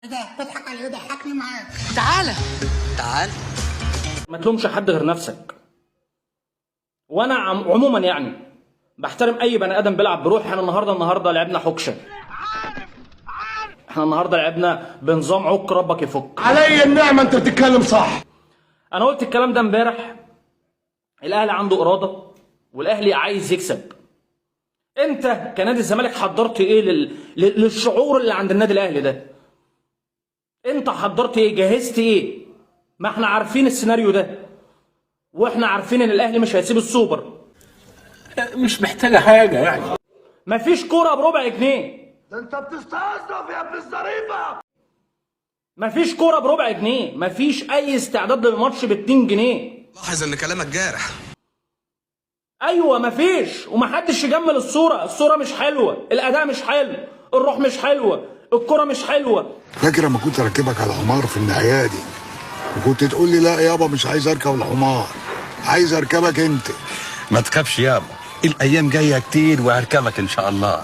ده بضحك على ايه؟ ضحكني معاك. تعالى تعال. ما تلومش حد غير نفسك. وانا عموما يعني بحترم اي بني ادم بيلعب بروح. احنا النهارده لعبنا حكشه. احنا النهارده لعبنا بنظام عك ربك يفك. علي النعمه انت بتتكلم صح. انا قلت الكلام ده امبارح. الاهلي عنده اراده والاهلي عايز يكسب. انت كنادي الزمالك حضرت ايه للشعور اللي عند النادي الاهلي ده؟ انت حضرت ايه؟ جهزت ايه؟ ما احنا عارفين السيناريو ده واحنا عارفين ان الاهلي مش هيسيب السوبر. مش محتاجه حاجه يعني. مفيش كوره بربع جنيه. ده انت بتستظرف يا ابن الظريفه. مفيش كوره بربع جنيه. مفيش اي استعداد للماتش ب 2 جنيه. لاحظ ان كلامك جارح. ايوه مفيش. ومحدش يجمل الصوره مش حلوه، الاداء مش حلو، الروح مش حلوه، الكوره مش حلوه. فاكر لما كنت اركبك على الحمار في النهايه دي وكنت تقول لي لا يابا مش عايز اركب الحمار، عايز اركبك انت. ما تخافش يابا، الايام جايه كتير وهركبك ان شاء الله.